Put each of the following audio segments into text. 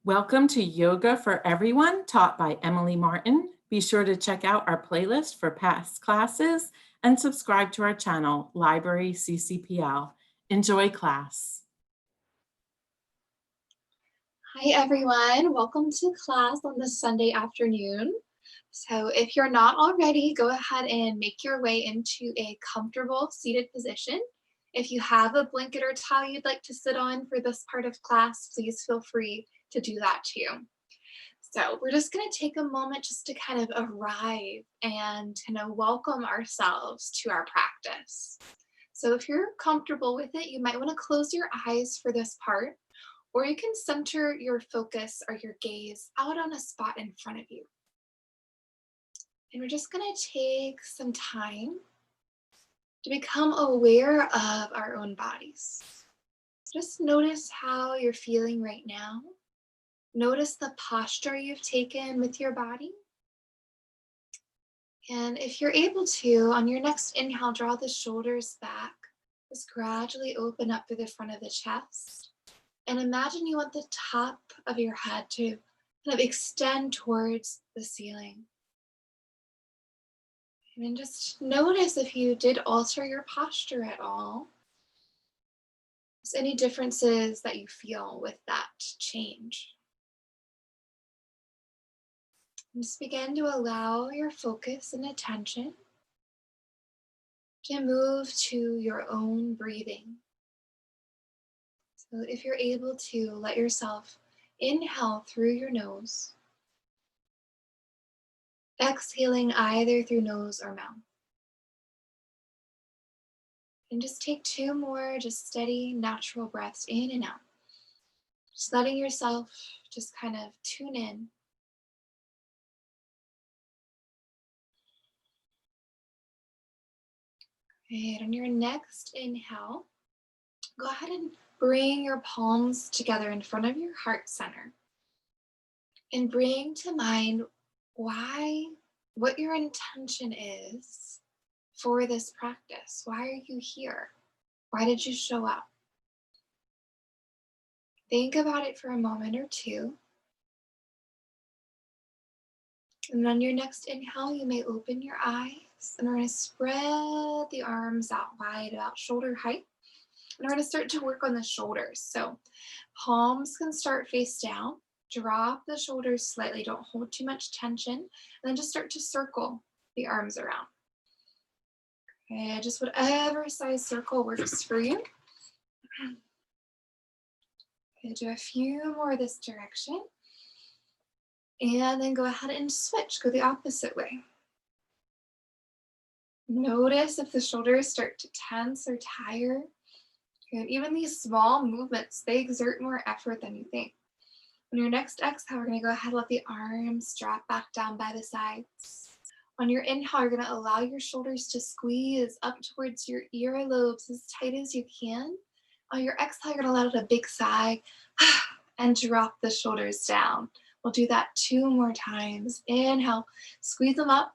Welcome to Yoga for Everyone, taught by Emily Martin. Be sure to check out our playlist for past classes and subscribe to our channel, Library CCPL. Enjoy class. Hi everyone, welcome to class on this Sunday afternoon. So if you're not already, go ahead and make your way into a comfortable seated position. If you have a blanket or towel you'd like to sit on for this part of class, please feel free to do that too. So we're just going to take a moment just to kind of arrive and welcome ourselves to our practice. So if you're comfortable with it, you might want to close your eyes for this part, or you can center your focus or your gaze out on a spot in front of you. And we're just going to take some time to become aware of our own bodies. Just notice how you're feeling right now. Notice the posture you've taken with your body. And if you're able to, on your next inhale, draw the shoulders back. Just gradually open up through the front of the chest. And imagine you want the top of your head to kind of extend towards the ceiling. And then just notice if you did alter your posture at all. Is any differences that you feel with that change? And just begin to allow your focus and attention to move to your own breathing. So if you're able to, let yourself inhale through your nose, exhaling either through nose or mouth. And just take two more, just steady, natural breaths in and out. Just letting yourself just kind of tune in. And on your next inhale, go ahead and bring your palms together in front of your heart center. And bring to mind what your intention is for this practice. Why are you here? Why did you show up? Think about it for a moment or two. And on your next inhale, you may open your eyes and we're going to spread the arms out wide, about shoulder height. And we're going to start to work on the shoulders. So palms can start face down. Drop the shoulders slightly. Don't hold too much tension. And then just start to circle the arms around. Okay, just whatever size circle works for you. Okay, do a few more this direction. And then go ahead and switch. Go the opposite way. Notice if the shoulders start to tense or tire. And even these small movements, they exert more effort than you think. On your next exhale, we're going to go ahead and let the arms drop back down by the sides. On your inhale, you're going to allow your shoulders to squeeze up towards your earlobes as tight as you can. On your exhale, you're going to let out a big sigh and drop the shoulders down. We'll do that two more times. Inhale, squeeze them up.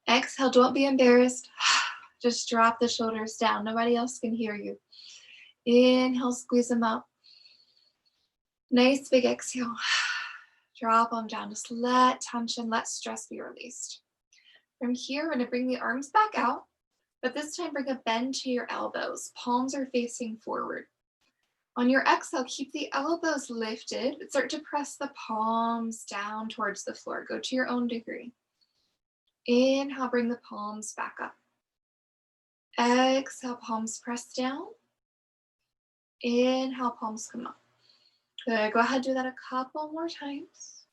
Exhale, don't be embarrassed. Just drop the shoulders down. Nobody else can hear you. Inhale, squeeze them up. Nice big exhale. Drop them down. Just let tension, let stress be released. From here, we're going to bring the arms back out, but this time bring a bend to your elbows. Palms are facing forward. On your exhale, keep the elbows lifted, but start to press the palms down towards the floor. Go to your own degree. Inhale, bring the palms back up. Exhale, palms press down. Inhale, palms come up. Good. Go ahead and do that a couple more times.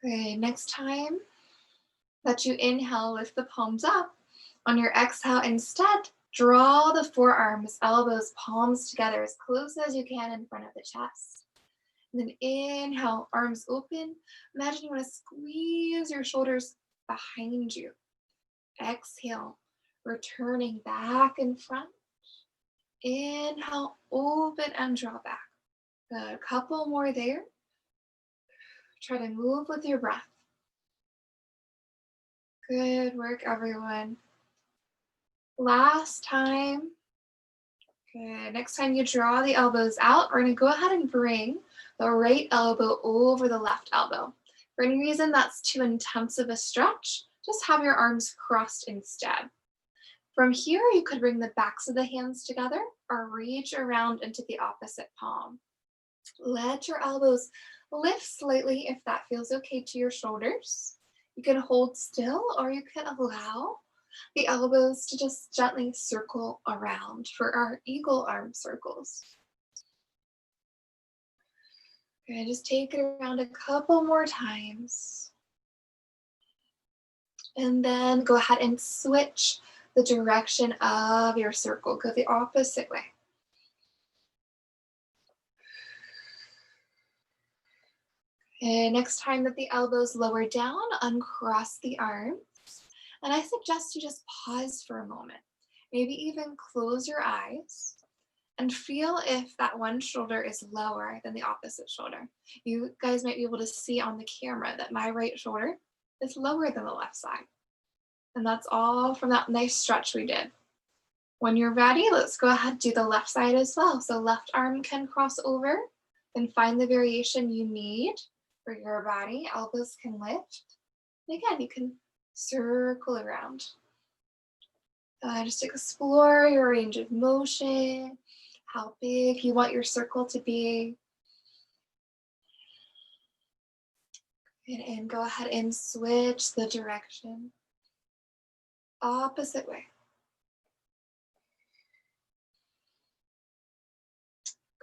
Okay, next time that you inhale, lift the palms up. On your exhale, instead, draw the forearms, elbows, palms together as close as you can in front of the chest. And then inhale, arms open. Imagine you want to squeeze your shoulders behind you. Exhale, returning back in front. Inhale, open and draw back. Good. A couple more there. Try to move with your breath. Good work, everyone. Last time. Good. Next time you draw the elbows out, we're going to go ahead and bring the right elbow over the left elbow. For any reason that's too intense of a stretch, just have your arms crossed instead. From here, you could bring the backs of the hands together or reach around into the opposite palm. Let your elbows lift slightly if that feels okay to your shoulders. You can hold still or you can allow the elbows to just gently circle around for our eagle arm circles. Okay, just take it around a couple more times. And then go ahead and switch the direction of your circle. Go the opposite way. And next time that the elbows lower down, uncross the arms. And I suggest you just pause for a moment. Maybe even close your eyes and feel if that one shoulder is lower than the opposite shoulder. You guys might be able to see on the camera that my right shoulder is lower than the left side. And that's all from that nice stretch we did. When you're ready, let's go ahead and do the left side as well. So left arm can cross over and find the variation you need for your body. Elbows can lift. And again, you can circle around. Just explore your range of motion, how big you want your circle to be. And go ahead and switch the direction. Opposite way.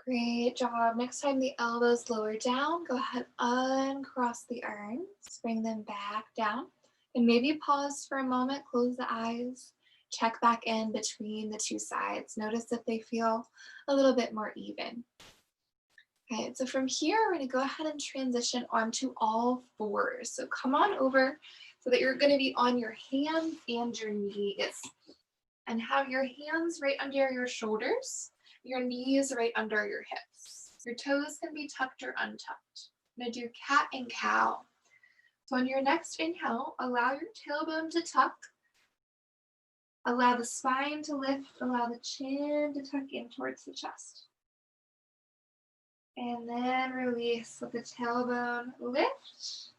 Great job. Next time the elbows lower down, go ahead, uncross the arms, bring them back down, and maybe pause for a moment, close the eyes, check back in between the two sides. Notice if they feel a little bit more even. Okay, so from here, we're going to go ahead and transition onto all fours. So come on over so that you're going to be on your hands and your knees, and have your hands right under your shoulders, your knees right under your hips. Your toes can be tucked or untucked. I'm going to do cat and cow. So on your next inhale, allow your tailbone to tuck. Allow the spine to lift. Allow the chin to tuck in towards the chest. And then release. Let the tailbone lift.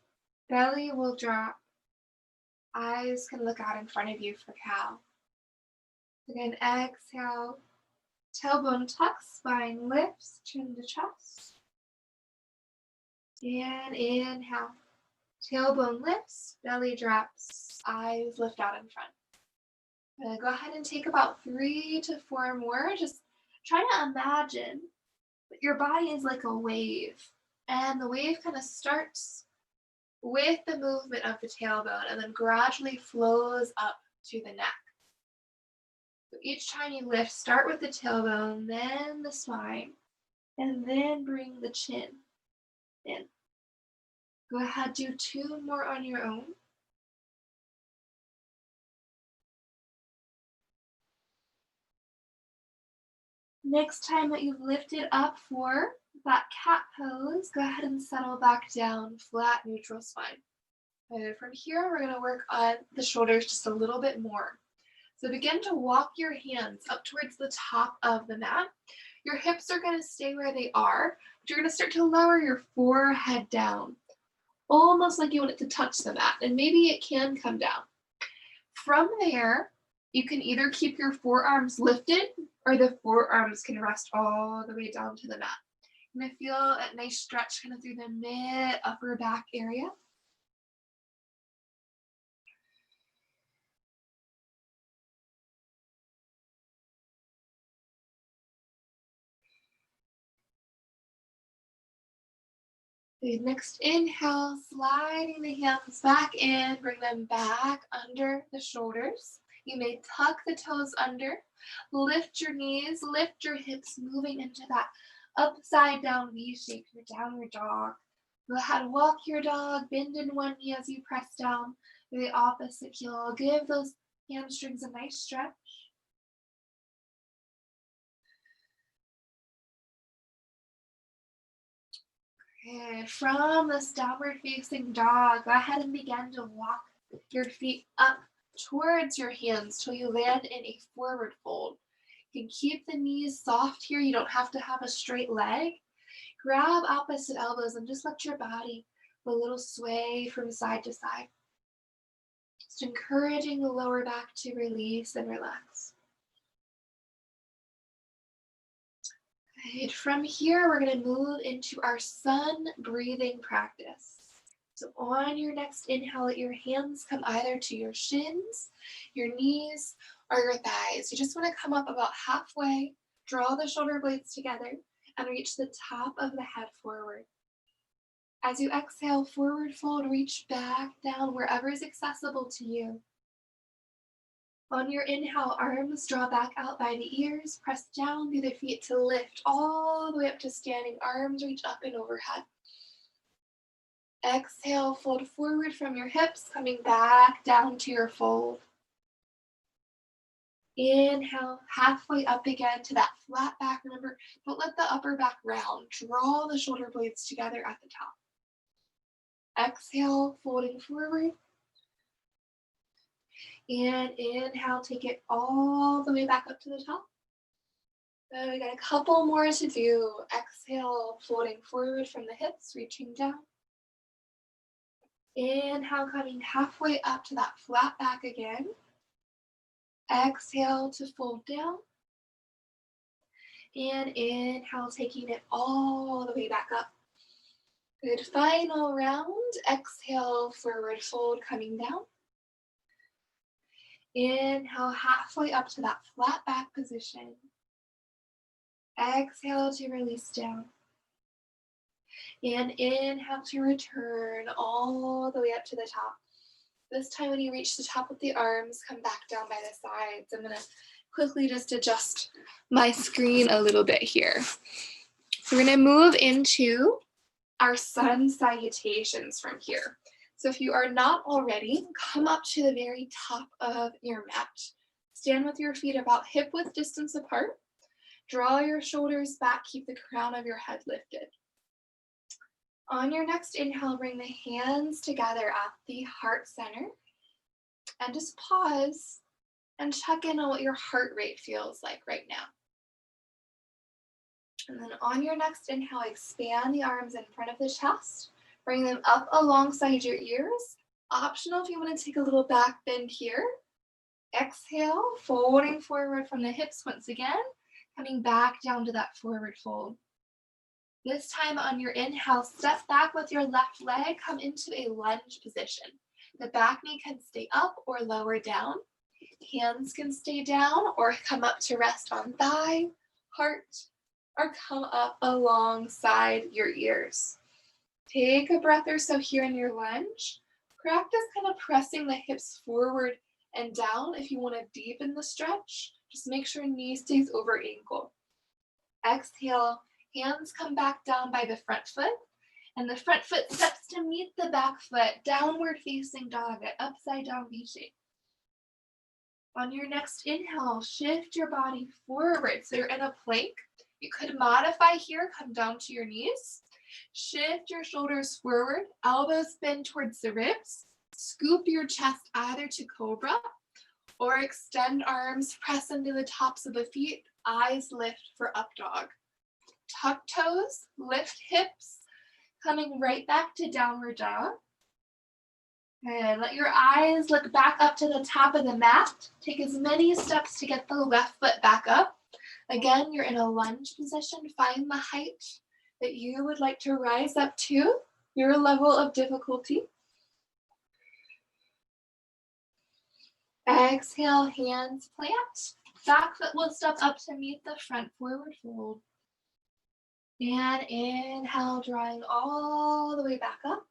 Belly will drop. Eyes can look out in front of you for cow. Again, exhale. Tailbone tucks, spine lifts, chin to chest. And inhale. Tailbone lifts, belly drops, eyes lift out in front. I'm going to go ahead and take about 3 to 4 more. Just try to imagine that your body is like a wave. And the wave kind of starts with the movement of the tailbone and then gradually flows up to the neck. So each time you lift, start with the tailbone, then the spine, and then bring the chin in. Go ahead, do 2 more on your own. Next time that you've lifted up for that cat pose, go ahead and settle back down, flat, neutral spine. And from here, we're going to work on the shoulders just a little bit more. So begin to walk your hands up towards the top of the mat. Your hips are going to stay where they are, but you're going to start to lower your forehead down, almost like you want it to touch the mat, and maybe it can come down. From there, you can either keep your forearms lifted or the forearms can rest all the way down to the mat. You're going to feel a nice stretch kind of through the mid-upper back area. The next inhale, sliding the hands back in, bring them back under the shoulders. You may tuck the toes under, lift your knees, lift your hips, moving into that upside down V shape, your downward dog. Go ahead, walk your dog, bend in one knee as you press down the opposite heel. Give those hamstrings a nice stretch. And from this downward facing dog, go ahead and begin to walk your feet up towards your hands till you land in a forward fold. You can keep the knees soft here. You don't have to have a straight leg. Grab opposite elbows and just let your body a little sway from side to side. Just encouraging the lower back to release and relax. Good. From here, we're going to move into our sun breathing practice. So on your next inhale, let your hands come either to your shins, your knees, or your thighs. You just want to come up about halfway, draw the shoulder blades together, and reach the top of the head forward. As you exhale, forward fold, reach back down wherever is accessible to you. On your inhale, arms draw back out by the ears, press down through the feet to lift all the way up to standing. Arms reach up and overhead. Exhale, fold forward from your hips, coming back down to your fold. Inhale, halfway up again to that flat back. Remember, don't let the upper back round. Draw the shoulder blades together at the top. Exhale, folding forward. And inhale, take it all the way back up to the top. So we got a couple more to do. Exhale, folding forward from the hips, reaching down. Inhale, coming halfway up to that flat back again. Exhale to fold down. And inhale, taking it all the way back up. Good, final round. Exhale, forward fold, coming down. Inhale, halfway up to that flat back position. Exhale to release down. And inhale to return all the way up to the top. This time when you reach the top of the arms, come back down by the sides. I'm going to quickly just adjust my screen a little bit here. So we're going to move into our sun salutations from here. So if you are not already, come up to the very top of your mat. Stand with your feet about hip width distance apart. Draw your shoulders back, keep the crown of your head lifted. On your next inhale, bring the hands together at the heart center. And just pause and check in on what your heart rate feels like right now. And then on your next inhale, expand the arms in front of the chest. Bring them up alongside your ears. Optional if you want to take a little back bend here. Exhale, folding forward from the hips once again, coming back down to that forward fold. This time on your inhale, step back with your left leg, come into a lunge position. The back knee can stay up or lower down. Hands can stay down or come up to rest on thigh, heart, or come up alongside your ears. Take a breath or so here in your lunge. Practice kind of pressing the hips forward and down if you want to deepen the stretch. Just make sure knee stays over ankle. Exhale, hands come back down by the front foot, and the front foot steps to meet the back foot, downward facing dog at upside down V shape. On your next inhale, shift your body forward so you're in a plank. You could modify here, come down to your knees. Shift your shoulders forward, elbows bend towards the ribs. Scoop your chest either to cobra or extend arms, press into the tops of the feet, eyes lift for up dog. Tuck toes, lift hips, coming right back to downward dog. And let your eyes look back up to the top of the mat. Take as many steps to get the left foot back up. Again, you're in a lunge position. Find the height that you would like to rise up to, your level of difficulty. Exhale, hands plant. Back foot will step up to meet the front forward fold. And inhale, drawing all the way back up.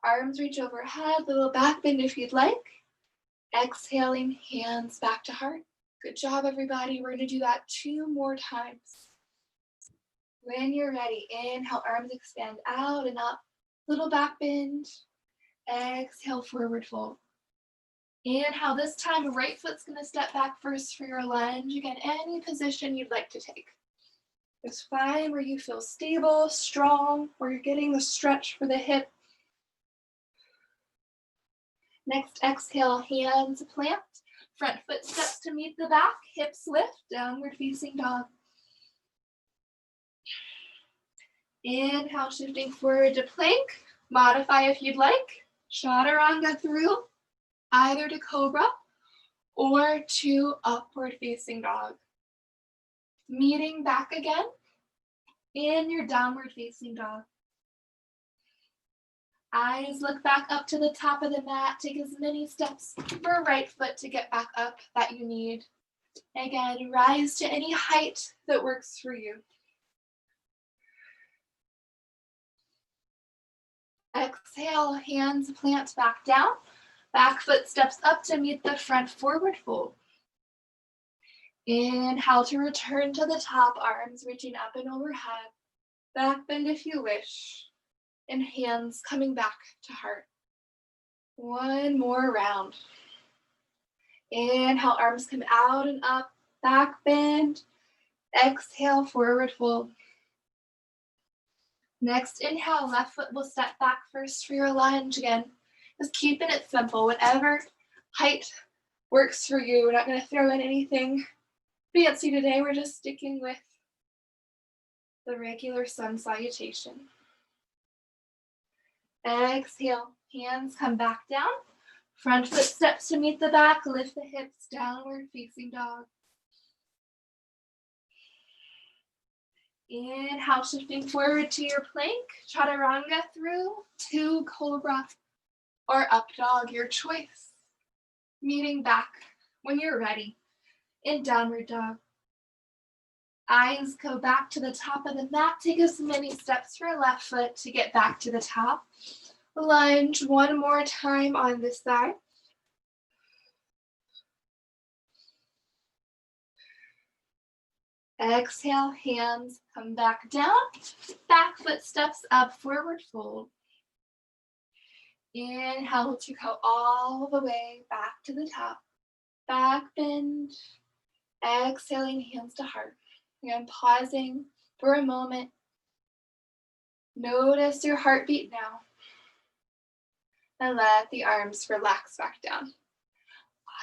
Arms reach overhead, little back bend if you'd like. Exhaling, hands back to heart. Good job, everybody. We're going to do that 2 more times. When you're ready, inhale, arms expand out and up. Little back bend. Exhale, forward fold. Inhale, this time, right foot's going to step back first for your lunge. Again, any position you'd like to take. It's fine where you feel stable, strong, where you're getting the stretch for the hip. Next, exhale, hands plant. Front foot steps to meet the back, hips lift, downward facing dog. Inhale, shifting forward to plank. Modify if you'd like. Chaturanga through, either to cobra or to upward facing dog. Meeting back again in your downward facing dog. Eyes look back up to the top of the mat. Take as many steps for right foot to get back up that you need. Again, rise to any height that works for you. Exhale, hands plant back down. Back foot steps up to meet the front forward fold. Inhale to return to the top, arms reaching up and overhead. Back bend if you wish. And hands coming back to heart. One more round. Inhale, arms come out and up, back bend. Exhale, forward fold. Next inhale, left foot will step back first for your lunge again. Just keeping it simple, whatever height works for you. We're not going to throw in anything fancy today. We're just sticking with the regular sun salutation. Exhale, hands come back down. Front foot steps to meet the back, lift the hips, downward facing dog. Inhale, shifting forward to your plank, chaturanga through to cobra or up dog, your choice. Meeting back when you're ready in downward dog. Eyes go back to the top of the mat. Take as many steps for left foot to get back to the top. Lunge one more time on this side. Exhale, hands come back down. Back foot steps up, forward fold. Inhale to go all the way back to the top. Back bend. Exhaling, hands to heart. Again, pausing for a moment. Notice your heartbeat now. And let the arms relax back down.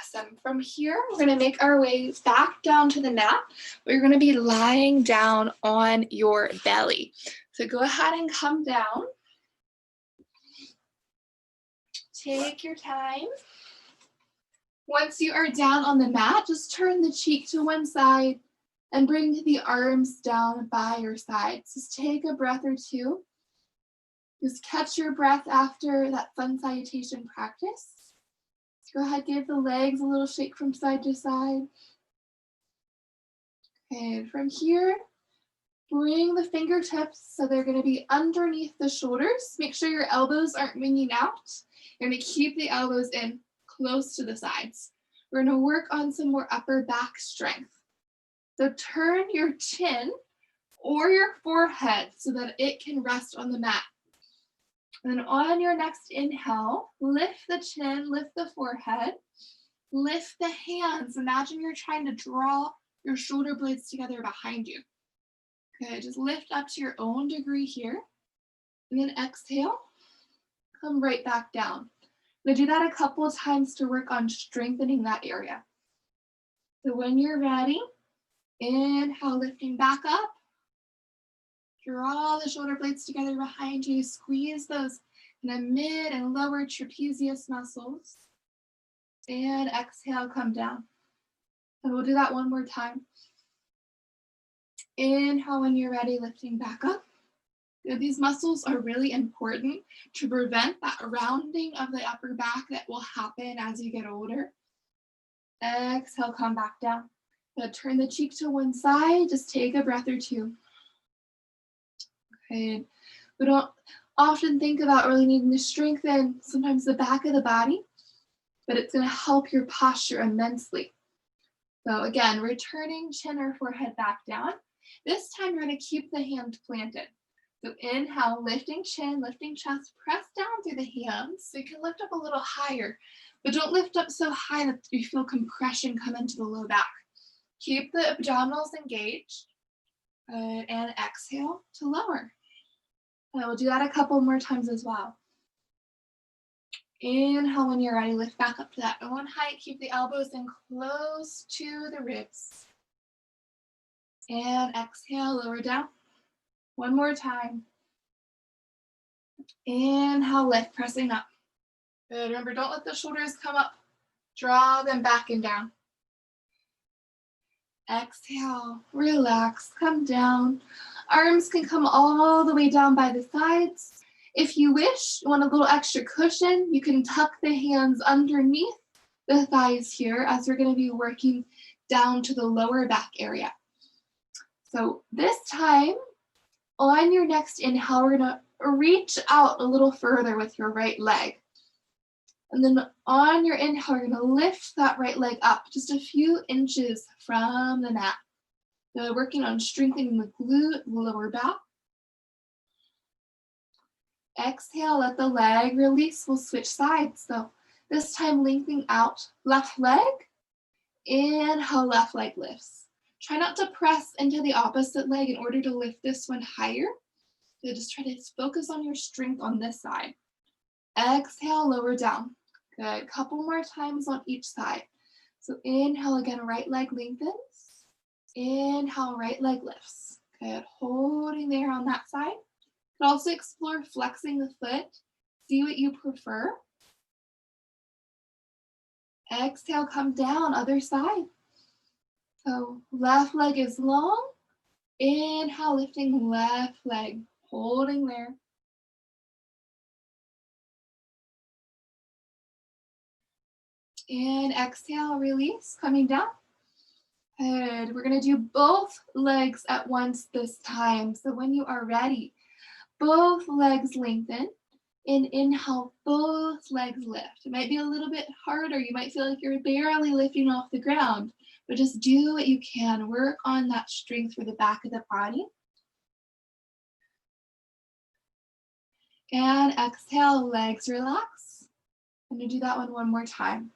Awesome. From here, we're going to make our way back down to the mat. We're going to be lying down on your belly. So go ahead and come down. Take your time. Once you are down on the mat, just turn the cheek to one side and bring the arms down by your sides. Just take a breath or two. Just catch your breath after that sun salutation practice. Go ahead, give the legs a little shake from side to side. And from here, bring the fingertips so they're going to be underneath the shoulders. Make sure your elbows aren't winging out. You're going to keep the elbows in close to the sides. We're going to work on some more upper back strength. So turn your chin or your forehead so that it can rest on the mat. And then on your next inhale, lift the chin, lift the forehead, lift the hands. Imagine you're trying to draw your shoulder blades together behind you. Good, just lift up to your own degree here. And then exhale, come right back down. I'm going to do that a couple of times to work on strengthening that area. So when you're ready, inhale, lifting back up. Draw the shoulder blades together behind you. Squeeze those mid and lower trapezius muscles. And exhale, come down. And we'll do that one more time. Inhale when you're ready, lifting back up. Good. These muscles are really important to prevent that rounding of the upper back that will happen as you get older. Exhale, come back down. Turn the cheek to one side. Just take a breath or two. Okay. We don't often think about really needing to strengthen sometimes the back of the body, but it's going to help your posture immensely. So again, returning chin or forehead back down. This time we're going to keep the hand planted. So inhale, lifting chin, lifting chest, press down through the hands. So you can lift up a little higher, but don't lift up so high that you feel compression come into the low back. Keep the abdominals engaged. Good, and exhale to lower. And we'll do that a couple more times as well. Inhale when you're ready, lift back up to that own height. Keep the elbows in close to the ribs. And exhale, lower down. One more time. Inhale, lift, pressing up. Good. Remember, don't let the shoulders come up. Draw them back and down. Exhale, relax, come down. Arms can come all the way down by the sides. If you wish, you want a little extra cushion, you can tuck the hands underneath the thighs here as we're going to be working down to the lower back area. So this time, on your next inhale, we're going to reach out a little further with your right leg. And then on your inhale, you're going to lift that right leg up just a few inches from the mat. So working on strengthening the glute, the lower back. Exhale, let the leg release. We'll switch sides. So this time lengthening out left leg. Inhale, left leg lifts. Try not to press into the opposite leg in order to lift this one higher. So just try to focus on your strength on this side. Exhale, lower down. Good. Couple more times on each side. So inhale again, right leg lengthens. Inhale, right leg lifts. Good. Holding there on that side. You can also explore flexing the foot. See what you prefer. Exhale, come down, other side. So left leg is long. Inhale, lifting left leg. Holding there. And exhale, release, coming down. Good. We're going to do both legs at once this time. So when you are ready, both legs lengthen. And inhale, both legs lift. It might be a little bit harder. You might feel like you're barely lifting off the ground, but just do what you can. Work on that strength for the back of the body. And exhale, legs relax. I'm going to do that one more time.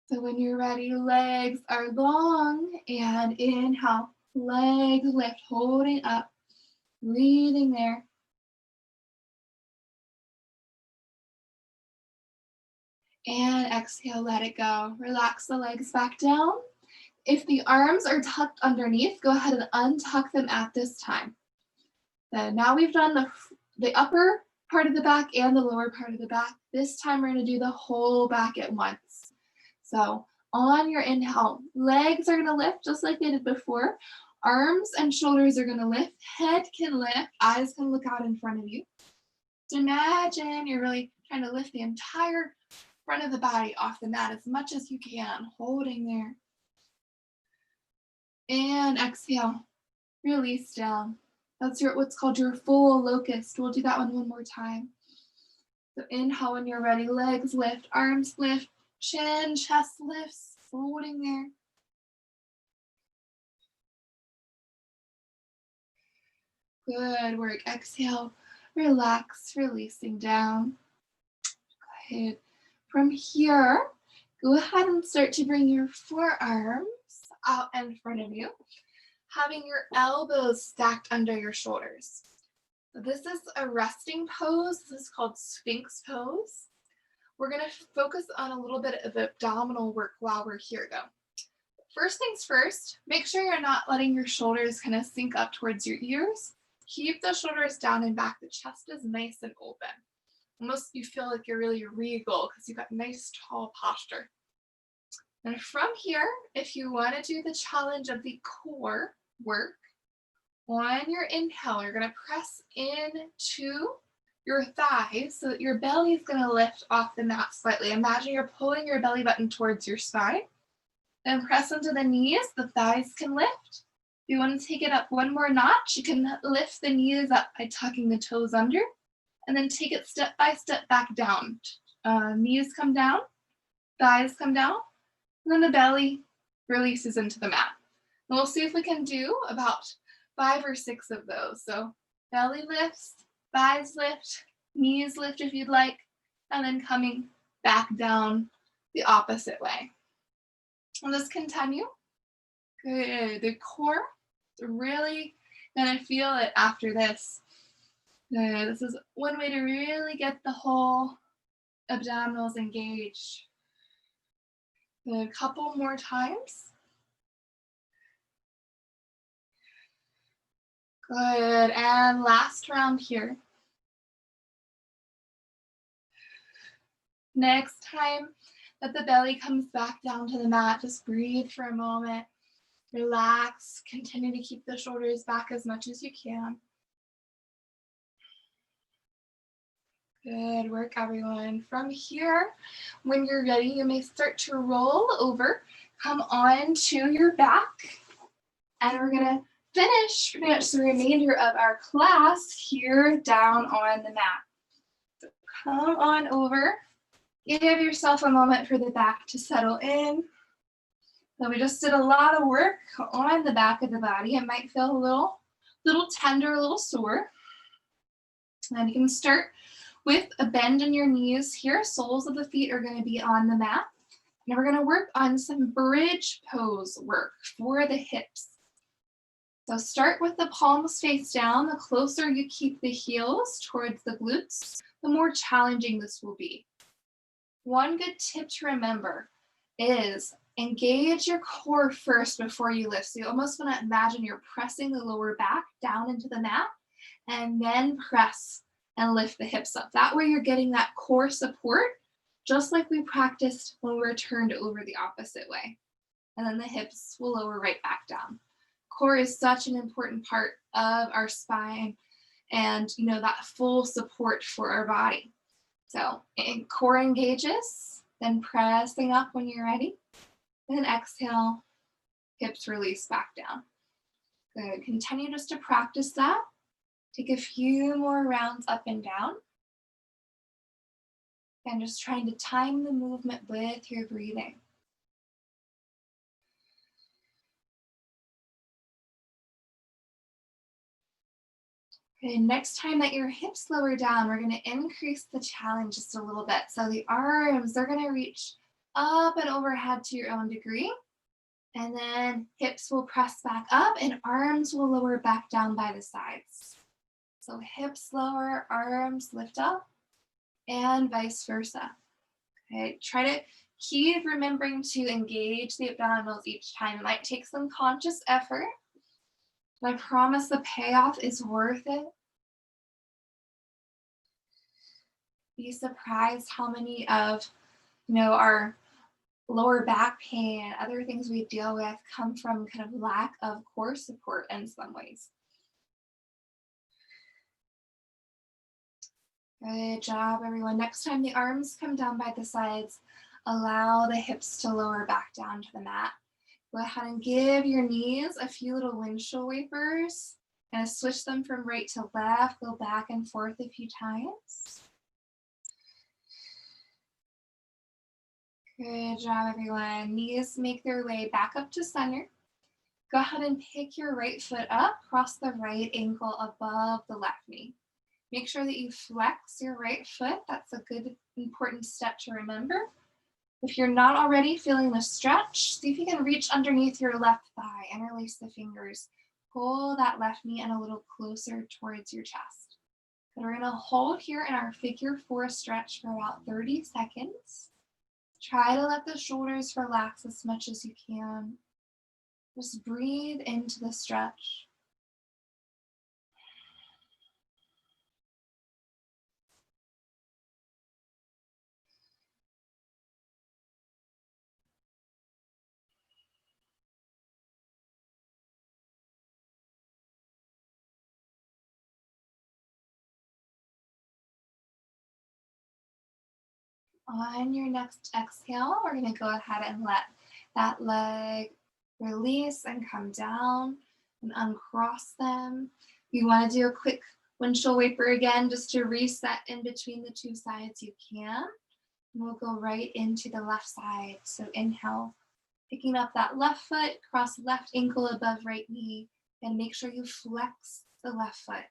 So when you're ready, legs are long, and inhale, legs lift, holding up, breathing there. And exhale, let it go. Relax the legs back down. If the arms are tucked underneath, go ahead and untuck them at this time. Then now we've done the upper part of the back and the lower part of the back. This time we're going to do the whole back at once. So on your inhale, legs are going to lift just like they did before. Arms and shoulders are going to lift. Head can lift. Eyes can look out in front of you. So imagine you're really trying to lift the entire front of the body off the mat as much as you can, holding there. And exhale, release down. That's what's called your full locust. We'll do that one more time. So inhale when you're ready, legs lift, arms lift, chin, chest lifts, holding there. Good work. Exhale, relax, releasing down. Go ahead. From here, go ahead and start to bring your forearms out in front of you, having your elbows stacked under your shoulders. So this is a resting pose. This is called Sphinx pose. We're going to focus on a little bit of abdominal work while we're here, though. First things first, make sure you're not letting your shoulders kind of sink up towards your ears. Keep the shoulders down and back. The chest is nice and open. Almost you feel like you're really regal because you've got nice tall posture. And from here, if you want to do the challenge of the core work, on your inhale, you're going to press into your thighs so that your belly is going to lift off the mat slightly. Imagine you're pulling your belly button towards your spine. Then press into the knees, the thighs can lift. If you want to take it up one more notch, you can lift the knees up by tucking the toes under. And then take it step by step back down. Knees come down, thighs come down, and then the belly releases into the mat. And we'll see if we can do about 5 or 6 of those. So belly lifts, thighs lift, knees lift if you'd like, and then coming back down the opposite way. And let's continue. Good. The core, really gonna feel it after this. This is one way to really get the whole abdominals engaged. A couple more times. Good, and last round here. Next time that the belly comes back down to the mat, just breathe for a moment. Relax, continue to keep the shoulders back as much as you can. Good work, everyone. From here, when you're ready, you may start to roll over, come on to your back, and we're gonna finish pretty much the remainder of our class here down on the mat. So come on over, give yourself a moment for the back to settle in. So we just did a lot of work on the back of the body. It might feel a little tender, a little sore. And you can start with a bend in your knees here. Soles of the feet are going to be on the mat. And we're going to work on some bridge pose work for the hips. So start with the palms face down. The closer you keep the heels towards the glutes, the more challenging this will be. One good tip to remember is engage your core first before you lift. So you almost want to imagine you're pressing the lower back down into the mat and then press and lift the hips up. That way you're getting that core support, just like we practiced when we were turned over the opposite way. And then the hips will lower right back down. Core is such an important part of our spine and that full support for our body. So core engages, then pressing up when you're ready. Then exhale, hips release back down. Good. Continue just to practice that. Take a few more rounds up and down. And just trying to time the movement with your breathing. Okay, next time that your hips lower down, we're going to increase the challenge just a little bit. So the arms, they're going to reach up and overhead to your own degree. And then hips will press back up and arms will lower back down by the sides. So hips lower, arms lift up, and vice versa. Okay, try to keep remembering to engage the abdominals each time. It might take some conscious effort, but I promise the payoff is worth it. Be surprised how many of our lower back pain and other things we deal with come from kind of lack of core support in some ways. Good job, everyone. Next time the arms come down by the sides, allow the hips to lower back down to the mat. Go ahead and give your knees a few little windshield wipers. And switch them from right to left. Go back and forth a few times. Good job, everyone. Knees make their way back up to center. Go ahead and pick your right foot up, cross the right ankle above the left knee. Make sure that you flex your right foot. That's a good, important step to remember. If you're not already feeling the stretch, see if you can reach underneath your left thigh, interlace the fingers, pull that left knee in a little closer towards your chest. And we're gonna hold here in our figure 4 stretch for about 30 seconds. Try to let the shoulders relax as much as you can. Just breathe into the stretch. On your next exhale, we're going to go ahead and let that leg release and come down and uncross them. You want to do a quick windshield wiper again just to reset in between the two sides, you can. And we'll go right into the left side. So inhale, picking up that left foot, cross left ankle above right knee, and make sure you flex the left foot.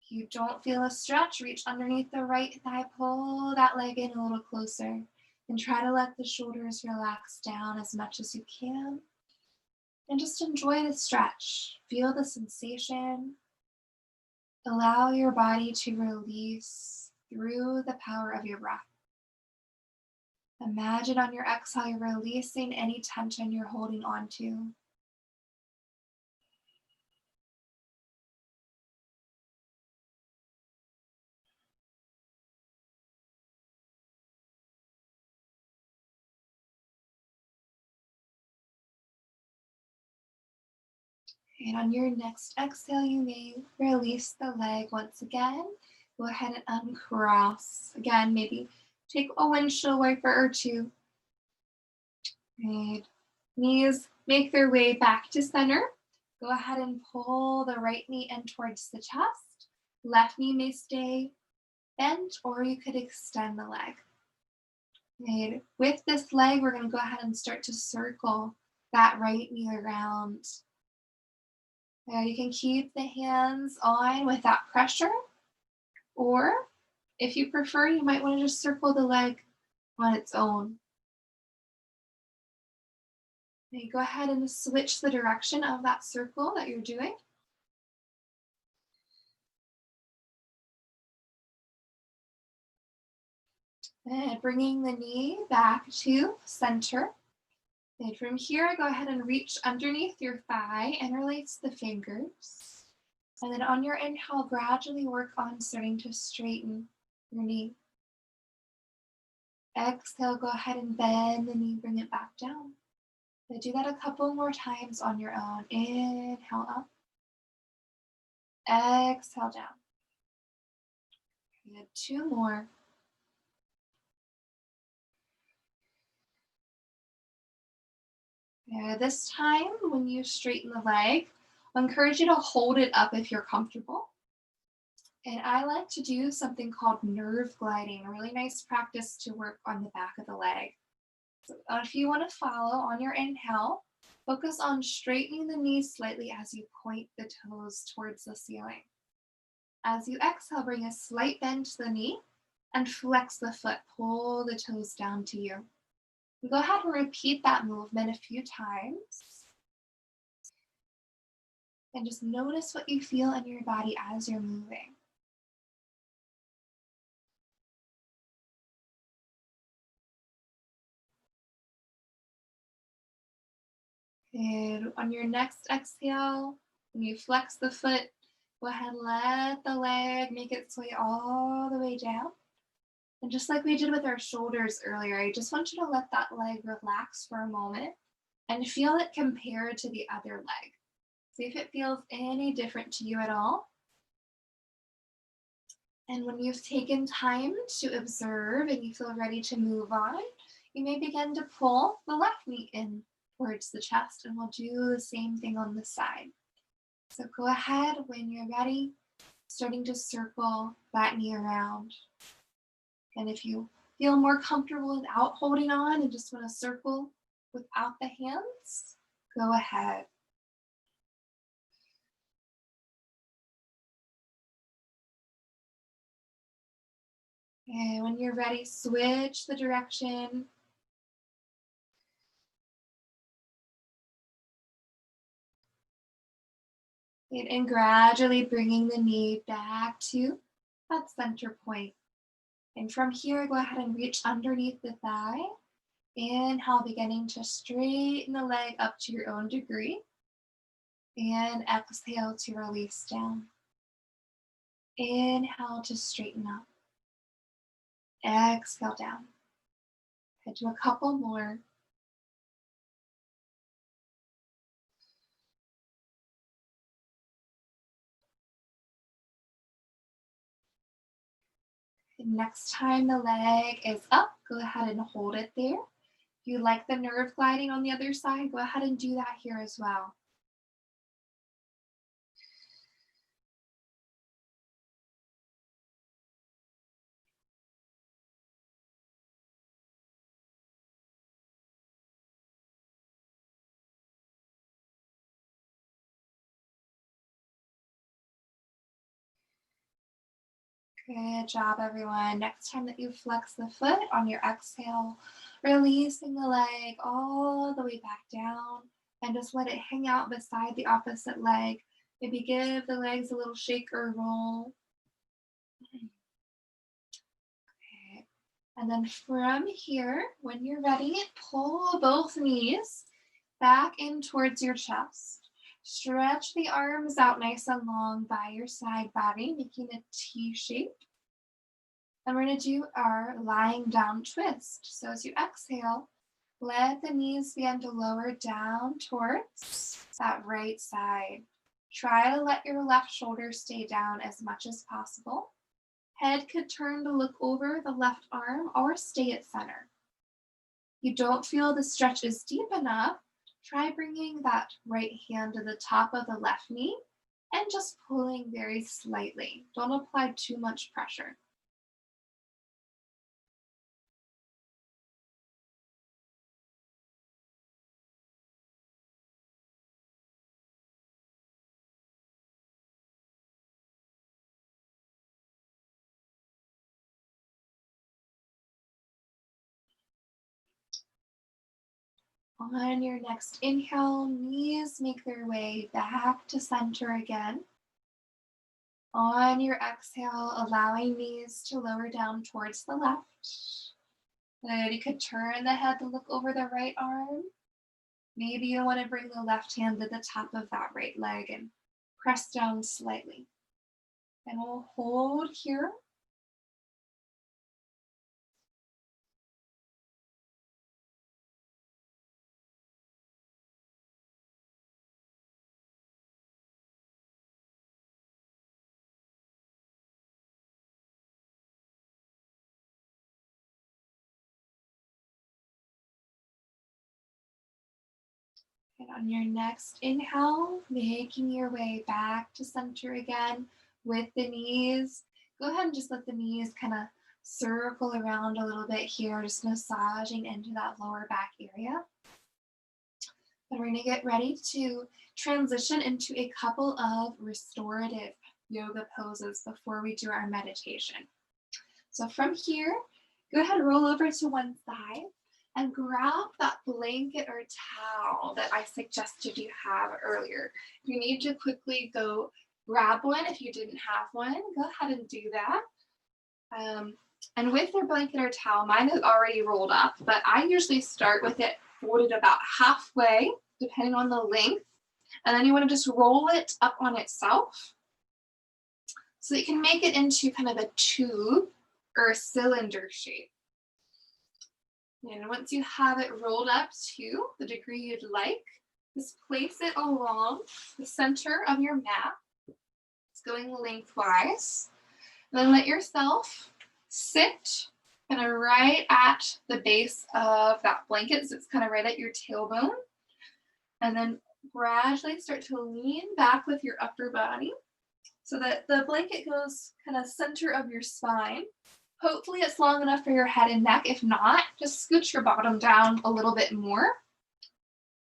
If you don't feel a stretch, reach underneath the right thigh, pull that leg in a little closer, and try to let the shoulders relax down as much as you can. And just enjoy the stretch. Feel the sensation. Allow your body to release through the power of your breath. Imagine on your exhale, you're releasing any tension you're holding on to. And on your next exhale, you may release the leg once again. Go ahead and uncross. Again, maybe take a windshield wiper or two. Good. Knees make their way back to center. Go ahead and pull the right knee in towards the chest. Left knee may stay bent, or you could extend the leg. Good. With this leg, we're going to go ahead and start to circle that right knee around. You can keep the hands on without pressure, or if you prefer, you might want to just circle the leg on its own. Okay, go ahead and switch the direction of that circle that you're doing. And bringing the knee back to center. And from here, go ahead and reach underneath your thigh, interlace the fingers. And then on your inhale, gradually work on starting to straighten your knee. Exhale, go ahead and bend the knee, bring it back down. So do that a couple more times on your own. Inhale up. Exhale down. Good. 2 more. This time, when you straighten the leg, I'll encourage you to hold it up if you're comfortable. And I like to do something called nerve gliding, a really nice practice to work on the back of the leg. So if you want to follow on your inhale, focus on straightening the knees slightly as you point the toes towards the ceiling. As you exhale, bring a slight bend to the knee and flex the foot. Pull the toes down to you. Go ahead and repeat that movement a few times. And just notice what you feel in your body as you're moving. And on your next exhale, when you flex the foot, go ahead and let the leg make its way all the way down. And just like we did with our shoulders earlier, I just want you to let that leg relax for a moment and feel it compared to the other leg. See if it feels any different to you at all. And when you've taken time to observe and you feel ready to move on, you may begin to pull the left knee in towards the chest, and we'll do the same thing on the side. So go ahead when you're ready, starting to circle that knee around. And if you feel more comfortable without holding on and just want to circle without the hands, go ahead. And when you're ready, switch the direction. And gradually bringing the knee back to that center point. And from here, go ahead and reach underneath the thigh. Inhale, beginning to straighten the leg up to your own degree. And exhale to release down. Inhale to straighten up. Exhale down. Do a couple more. And next time the leg is up, go ahead and hold it there. If you like the nerve gliding on the other side, go ahead and do that here as well. Good job, everyone. Next time that you flex the foot on your exhale, releasing the leg all the way back down and just let it hang out beside the opposite leg. Maybe give the legs a little shake or roll. Okay. And then from here, when you're ready, pull both knees back in towards your chest. Stretch the arms out nice and long by your side body, making a T shape. And we're going to do our lying down twist. So as you exhale, let the knees begin to lower down towards that right side. Try to let your left shoulder stay down as much as possible. Head could turn to look over the left arm or stay at center. If you don't feel the stretch is deep enough, try bringing that right hand to the top of the left knee and just pulling very slightly. Don't apply too much pressure. On your next inhale, knees make their way back to center again. On your exhale, allowing knees to lower down towards the left. Then you could turn the head to look over the right arm. Maybe you want to bring the left hand to the top of that right leg and press down slightly. And we'll hold here. And on your next inhale, making your way back to center again with the knees. Go ahead and just let the knees kind of circle around a little bit here, just massaging into that lower back area. And we're going to get ready to transition into a couple of restorative yoga poses before we do our meditation. So from here, go ahead and roll over to one side and grab that blanket or towel that I suggested you have earlier. If you need to quickly go grab one, if you didn't have one, go ahead and do that. And with your blanket or towel, mine is already rolled up, but I usually start with it folded about halfway, depending on the length. And then you want to just roll it up on itself so that you can make it into kind of a tube or a cylinder shape. And once you have it rolled up to the degree you'd like, just place it along the center of your mat. It's going lengthwise. And then let yourself sit kind of right at the base of that blanket. So it's kind of right at your tailbone. And then gradually start to lean back with your upper body so that the blanket goes kind of center of your spine. Hopefully it's long enough for your head and neck. If not, just scooch your bottom down a little bit more.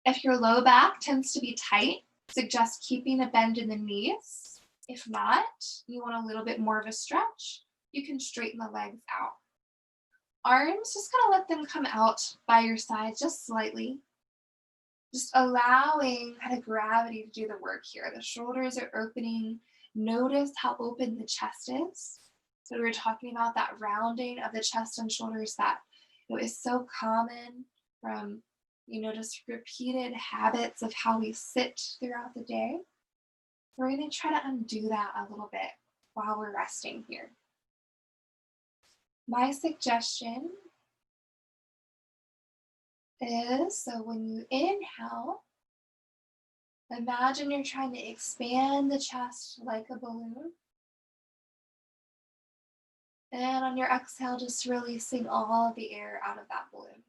If your low back tends to be tight, suggest keeping a bend in the knees. If not, you want a little bit more of a stretch, you can straighten the legs out. Arms, just kind of let them come out by your sides just slightly. Just allowing kind of gravity to do the work here. The shoulders are opening. Notice how open the chest is. So we were talking about that rounding of the chest and shoulders that is so common from just repeated habits of how we sit throughout the day. We're going to try to undo that a little bit while we're resting here. My suggestion is, so when you inhale, imagine you're trying to expand the chest like a balloon. And on your exhale, just releasing all of the air out of that balloon.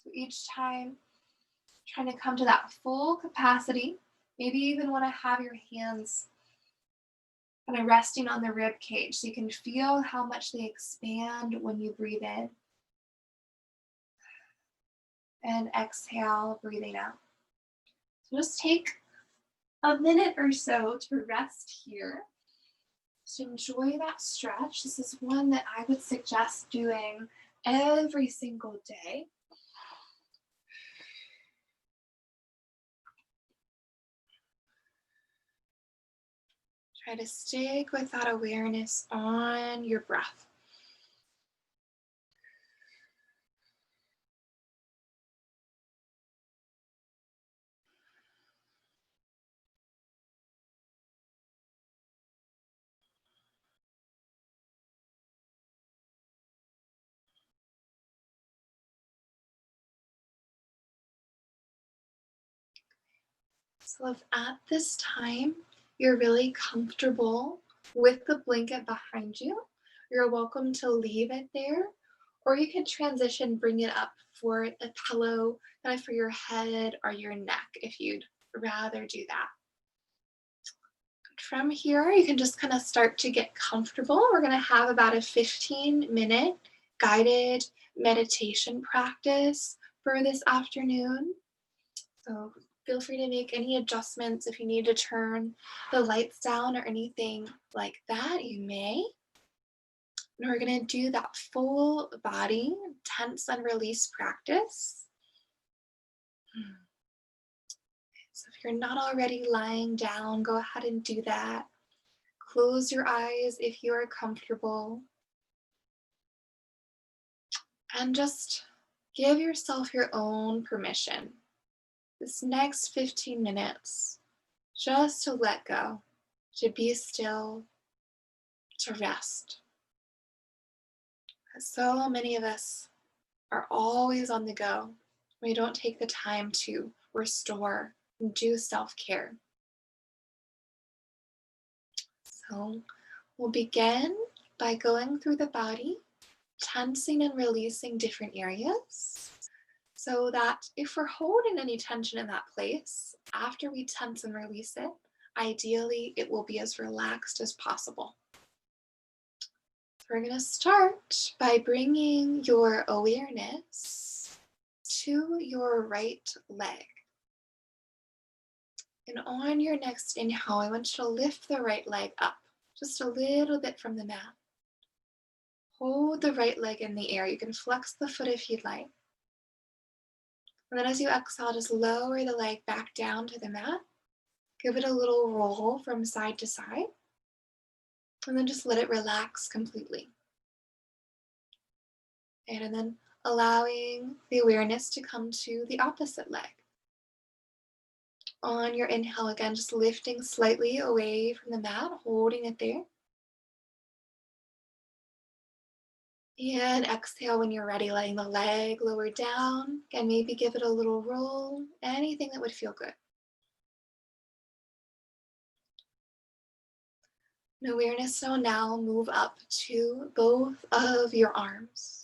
So each time, trying to come to that full capacity. Maybe you even want to have your hands kind of resting on the rib cage so you can feel how much they expand when you breathe in. And exhale, breathing out. So just take a minute or so to rest here. So enjoy that stretch. This is one that I would suggest doing every single day. Try to stick with that awareness on your breath. So if at this time you're really comfortable with the blanket behind you, you're welcome to leave it there, or you can transition, bring it up for a pillow kind of for your head or your neck if you'd rather do that. From here, you can just kind of start to get comfortable. We're going to have about a 15-minute guided meditation practice for this afternoon. So feel free to make any adjustments if you need to turn the lights down or anything like that, you may. And we're going to do that full body tense and release practice. So if you're not already lying down, go ahead and do that. Close your eyes if you are comfortable. And just give yourself your own permission. This next 15 minutes, just to let go, to be still, to rest. So many of us are always on the go. We don't take the time to restore and do self-care. So we'll begin by going through the body, tensing and releasing different areas, so that if we're holding any tension in that place, after we tense and release it, ideally it will be as relaxed as possible. So we're going to start by bringing your awareness to your right leg. And on your next inhale, I want you to lift the right leg up just a little bit from the mat. Hold the right leg in the air. You can flex the foot if you'd like. And then as you exhale, just lower the leg back down to the mat. Give it a little roll from side to side. And then just let it relax completely. And then allowing the awareness to come to the opposite leg. On your inhale, again, just lifting slightly away from the mat, holding it there. And exhale when you're ready, letting the leg lower down. Again, maybe give it a little roll, anything that would feel good. And awareness will now move up to both of your arms.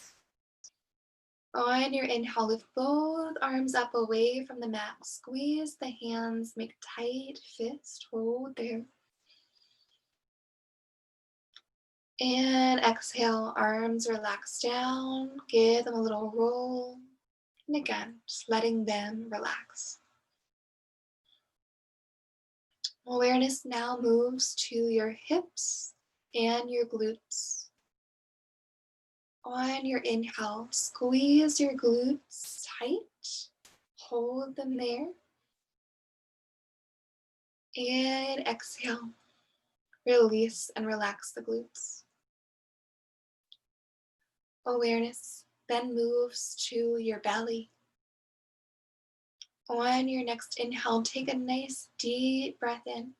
On your inhale, lift both arms up away from the mat. Squeeze the hands, make tight fist, hold there. And exhale, arms relax down, give them a little roll. And again, just letting them relax. Awareness now moves to your hips and your glutes. On your inhale, squeeze your glutes tight, hold them there. And exhale, release and relax the glutes. Awareness then moves to your belly. On your next inhale, take a nice deep breath in.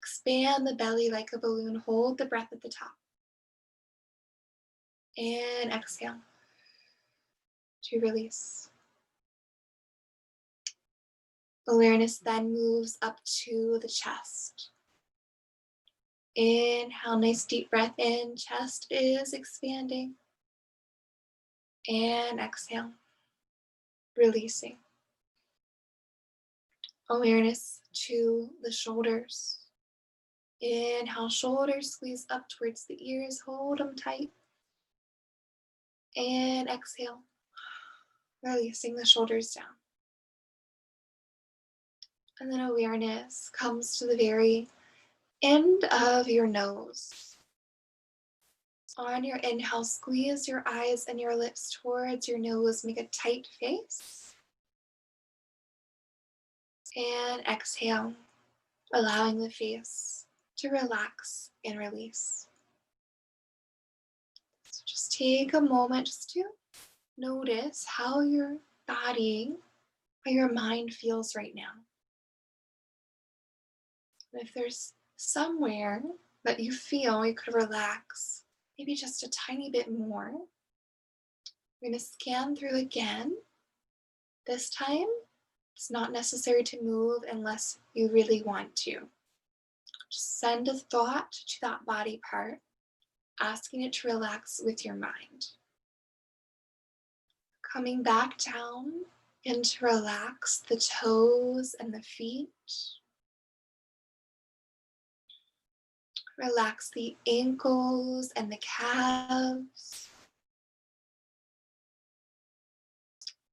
Expand the belly like a balloon. Hold the breath at the top. And exhale to release. Awareness then moves up to the chest. Inhale, nice deep breath in. Chest is expanding. And exhale, releasing. Awareness to the shoulders. Inhale, shoulders squeeze up towards the ears. Hold them tight. And exhale, releasing the shoulders down. And then awareness comes to the very end of your nose. On your inhale, squeeze your eyes and your lips towards your nose. Make a tight face. And exhale, allowing the face to relax and release. So just take a moment just to notice how your body, how your mind feels right now. And if there's somewhere that you feel you could relax, maybe just a tiny bit more, we're going to scan through again. This time, It's not necessary to move unless you really want to. Just send a thought to that body part, asking it to relax with your mind. Coming back down and to relax the toes and the feet. Relax the ankles and the calves.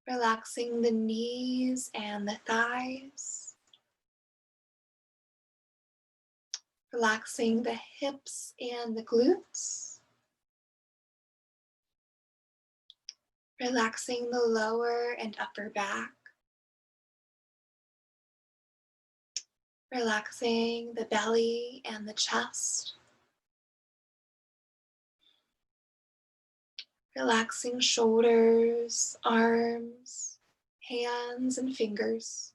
Relaxing the knees and the thighs. Relaxing the hips and the glutes. Relaxing the lower and upper back. Relaxing the belly and the chest. Relaxing shoulders, arms, hands, and fingers.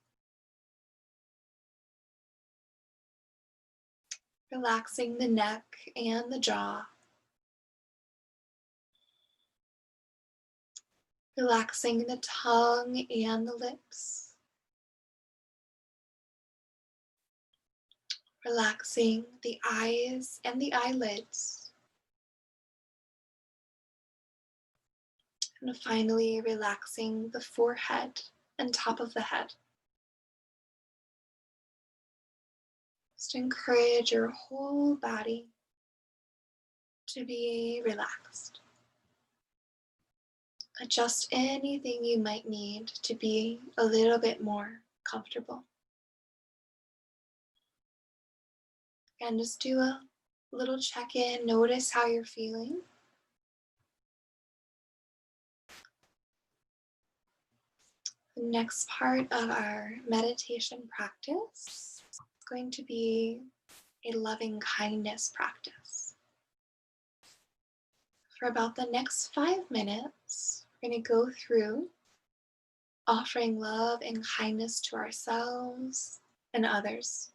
Relaxing the neck and the jaw. Relaxing the tongue and the lips. Relaxing the eyes and the eyelids. And finally, relaxing the forehead and top of the head. Just encourage your whole body to be relaxed. Adjust anything you might need to be a little bit more comfortable. And just do a little check-in, notice how you're feeling. The next part of our meditation practice is going to be a loving kindness practice. For about the next 5 minutes, we're going to go through offering love and kindness to ourselves and others.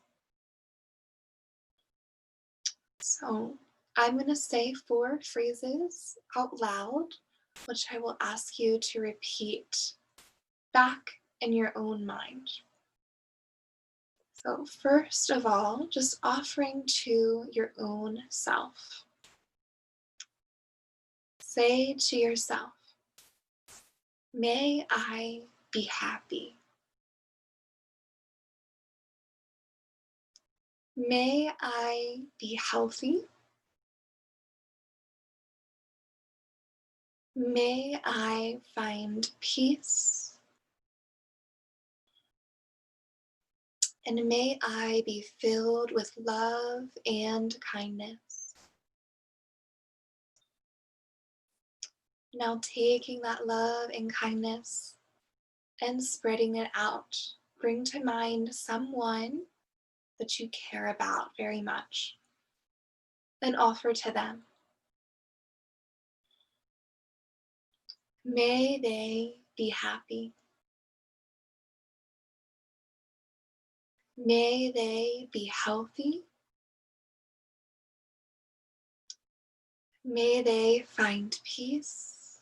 So I'm going to say 4 phrases out loud, which I will ask you to repeat back in your own mind. So first of all, just offering to your own self. Say to yourself, may I be happy. May I be healthy. May I find peace. And may I be filled with love and kindness. Now taking that love and kindness and spreading it out, bring to mind someone that you care about very much and offer to them. May they be happy. May they be healthy. May they find peace.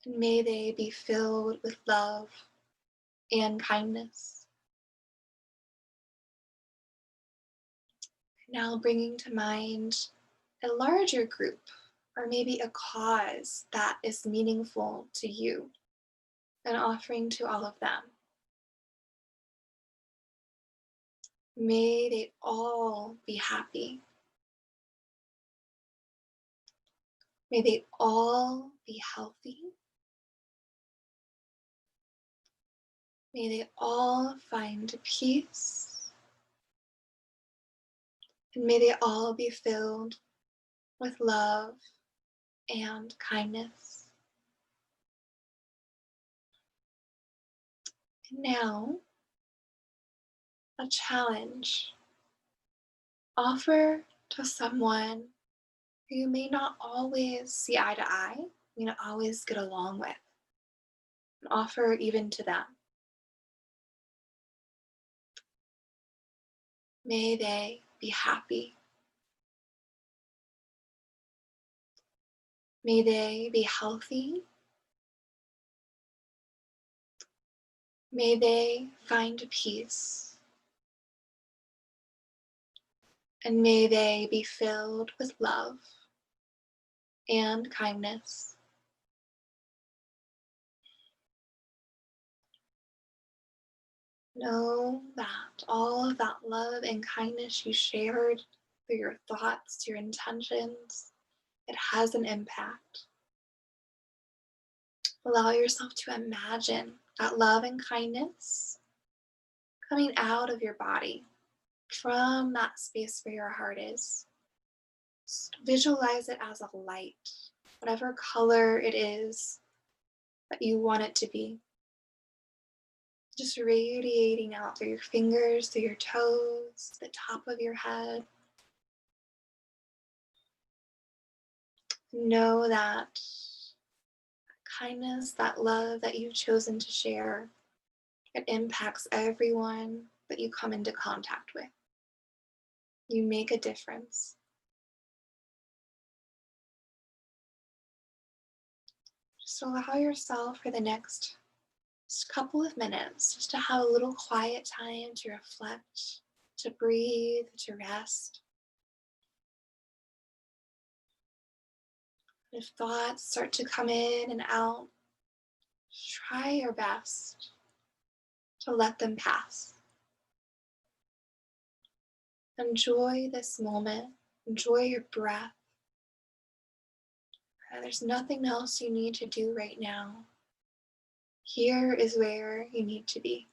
And may they be filled with love and kindness. Now bringing to mind a larger group or maybe a cause that is meaningful to you and offering to all of them. May they all be happy. May they all be healthy. May they all find peace. And may they all be filled with love and kindness. And now, a challenge. Offer to someone who you may not always see eye to eye, may not always get along with. And offer even to them. May they be happy. May they be healthy. May they find peace, and may they be filled with love and kindness. Know that all of that love and kindness you shared through your thoughts, your intentions, it has an impact. Allow yourself to imagine that love and kindness coming out of your body from that space where your heart is. Just visualize it as a light, whatever color it is that you want it to be. Just radiating out through your fingers, through your toes, the top of your head. Know that kindness, that love that you've chosen to share, it impacts everyone that you come into contact with. You make a difference. Just allow yourself for the next couple of minutes just to have a little quiet time to reflect, to breathe, to rest. If thoughts start to come in and out, try your best to let them pass. Enjoy this moment. Enjoy your breath. There's nothing else you need to do right now. Here is where you need to be.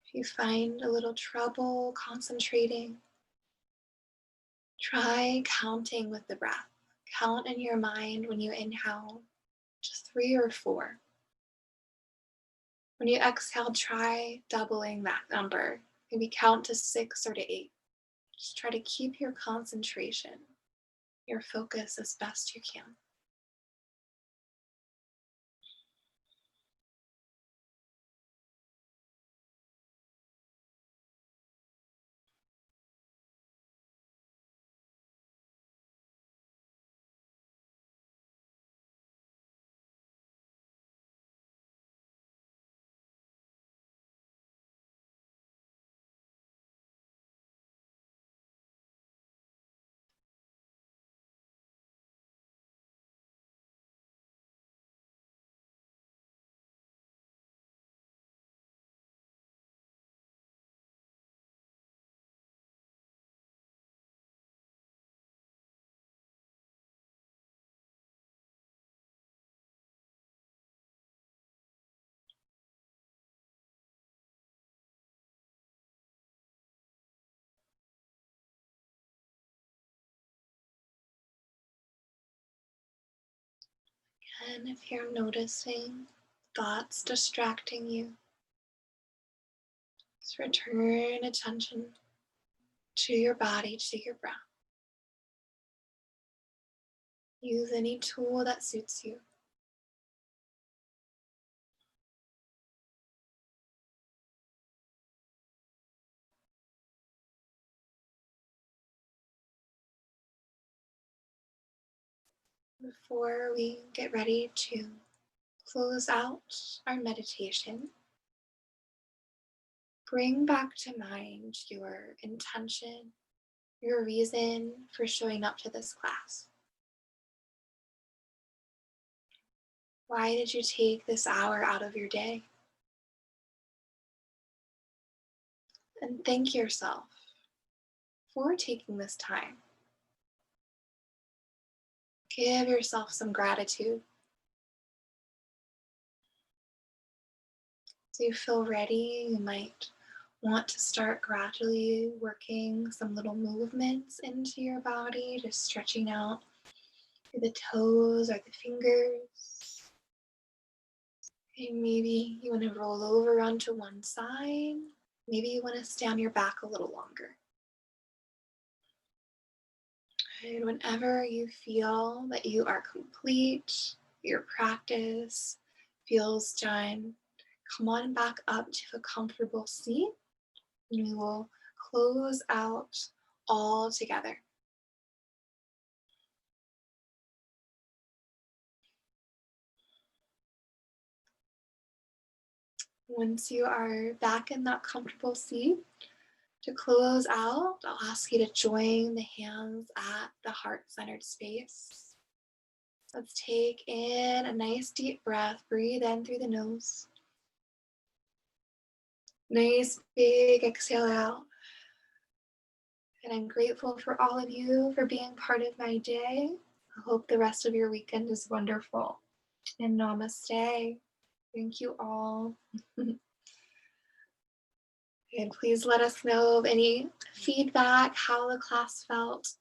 If you find a little trouble concentrating, try counting with the breath. Count in your mind when you inhale, just 3 or 4. When you exhale, try doubling that number. Maybe count to 6 or to 8. Just try to keep your concentration, your focus as best you can. And if you're noticing thoughts distracting you, just return attention to your body, to your breath. Use any tool that suits you. Before we get ready to close out our meditation, bring back to mind your intention, your reason for showing up to this class. Why did you take this hour out of your day? And thank yourself for taking this time. Give yourself some gratitude. So you feel ready, you might want to start gradually working some little movements into your body, just stretching out through the toes or the fingers. And maybe you want to roll over onto one side. Maybe you want to stay on your back a little longer. And whenever you feel that you are complete, your practice feels done, come on back up to a comfortable seat, and we will close out all together. Once you are back in that comfortable seat, to close out, I'll ask you to join the hands at the heart-centered space. Let's take in a nice deep breath. Breathe in through the nose. Nice big exhale out. And I'm grateful for all of you for being part of my day. I hope the rest of your weekend is wonderful. And namaste. Thank you all. And please let us know of any feedback, how the class felt.